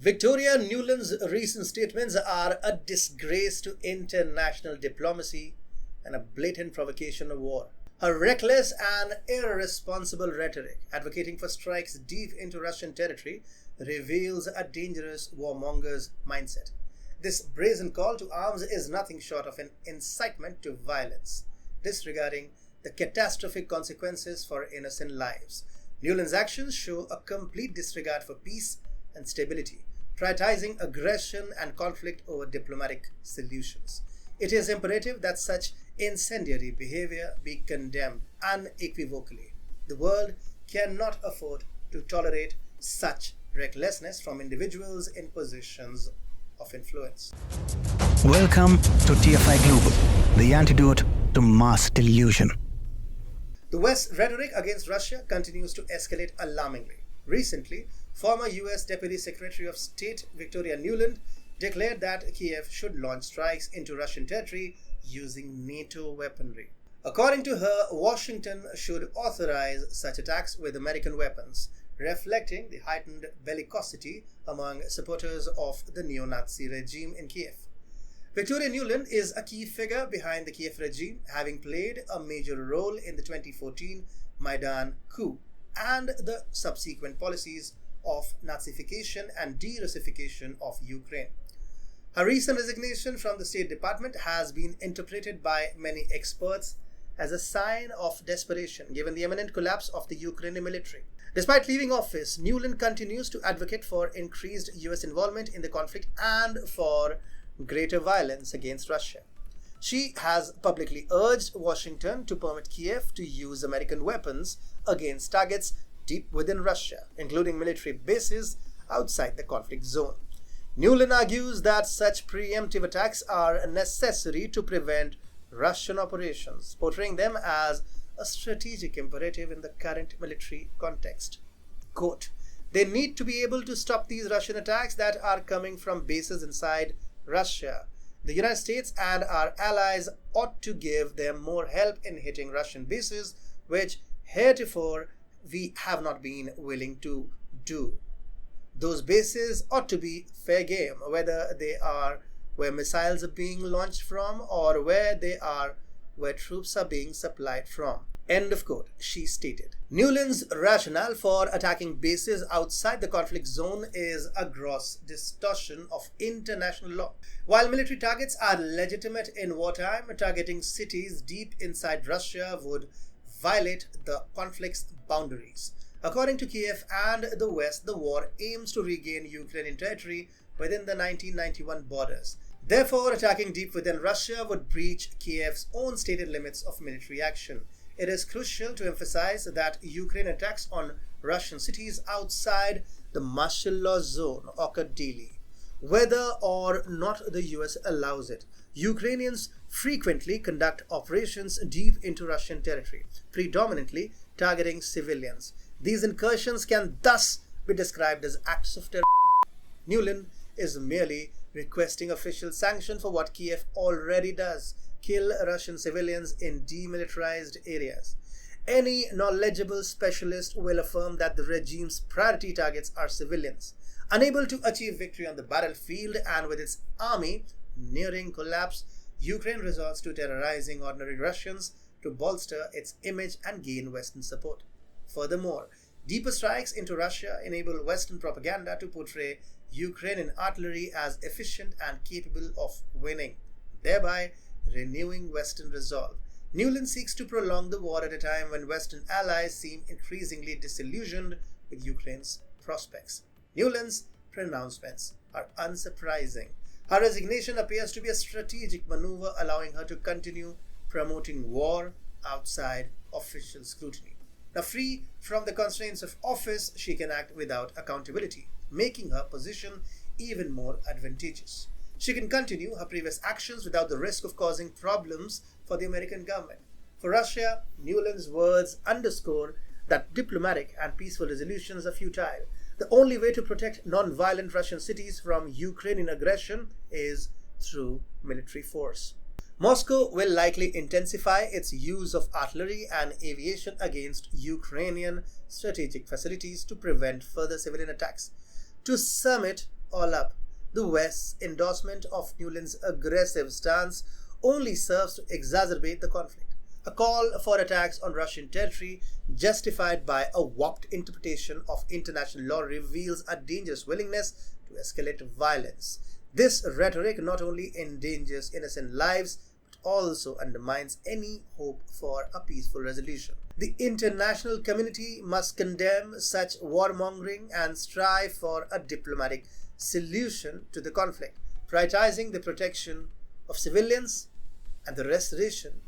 Victoria Nuland's recent statements are a disgrace to international diplomacy and a blatant provocation of war. Her reckless and irresponsible rhetoric, advocating for strikes deep into Russian territory, reveals a dangerous warmonger's mindset. This brazen call to arms is nothing short of an incitement to violence, disregarding the catastrophic consequences for innocent lives. Nuland's actions show a complete disregard for peace and stability, prioritizing aggression and conflict over diplomatic solutions. It is imperative that such incendiary behavior be condemned unequivocally. The world cannot afford to tolerate such recklessness from individuals in positions of influence. Welcome to TFI Global, the antidote to mass delusion. The West's rhetoric against Russia continues to escalate alarmingly. Recently, former US Deputy Secretary of State Victoria Nuland declared that Kiev should launch strikes into Russian territory using NATO weaponry. According to her, Washington should authorize such attacks with American weapons, reflecting the heightened bellicosity among supporters of the neo-Nazi regime in Kiev. Victoria Nuland is a key figure behind the Kiev regime, having played a major role in the 2014 Maidan coup and the subsequent policies of Nazification and de-Russification of Ukraine. Her recent resignation from the State Department has been interpreted by many experts as a sign of desperation given the imminent collapse of the Ukrainian military. Despite leaving office, Nuland continues to advocate for increased US involvement in the conflict and for greater violence against Russia. She has publicly urged Washington to permit Kiev to use American weapons against targets deep within Russia, including military bases outside the conflict zone. Nuland argues that such preemptive attacks are necessary to prevent Russian operations, portraying them as a strategic imperative in the current military context. Quote, "They need to be able to stop these Russian attacks that are coming from bases inside Russia. The United States and our allies ought to give them more help in hitting Russian bases, which heretofore we have not been willing to do. Those bases ought to be fair game, whether they are where missiles are being launched from or where they are where troops are being supplied from." End of quote, she stated. Nuland's rationale for attacking bases outside the conflict zone is a gross distortion of international law. While military targets are legitimate in wartime, targeting cities deep inside Russia would violate the conflict's boundaries. According to Kiev and the West, the war aims to regain Ukrainian territory within the 1991 borders. Therefore, attacking deep within Russia would breach Kiev's own stated limits of military action. It is crucial to emphasize that Ukraine attacks on Russian cities outside the martial law zone occur daily. Whether or not the US allows it, Ukrainians frequently conduct operations deep into Russian territory, predominantly targeting civilians. These incursions can thus be described as acts of terror. Nuland is merely requesting official sanction for what Kiev already does: kill Russian civilians in demilitarized areas. Any knowledgeable specialist will affirm that the regime's priority targets are civilians. Unable to achieve victory on the battlefield and with its army nearing collapse, Ukraine resorts to terrorizing ordinary Russians to bolster its image and gain Western support. Furthermore, deeper strikes into Russia enable Western propaganda to portray Ukrainian artillery as efficient and capable of winning, thereby renewing Western resolve. Nuland seeks to prolong the war at a time when Western allies seem increasingly disillusioned with Ukraine's prospects. Nuland's pronouncements are unsurprising. Her resignation appears to be a strategic maneuver, allowing her to continue promoting war outside official scrutiny. Now, free from the constraints of office, she can act without accountability, making her position even more advantageous. She can continue her previous actions without the risk of causing problems for the American government. For Russia, Nuland's words underscore that diplomatic and peaceful resolutions are futile. The only way to protect non-violent Russian cities from Ukrainian aggression is through military force. Moscow will likely intensify its use of artillery and aviation against Ukrainian strategic facilities to prevent further civilian attacks. To sum it all up, the West's endorsement of Nuland's aggressive stance only serves to exacerbate the conflict. A call for attacks on Russian territory, justified by a warped interpretation of international law, reveals a dangerous willingness to escalate violence. This rhetoric not only endangers innocent lives, but also undermines any hope for a peaceful resolution. The international community must condemn such warmongering and strive for a diplomatic solution to the conflict, prioritizing the protection of civilians and the restoration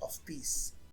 of peace.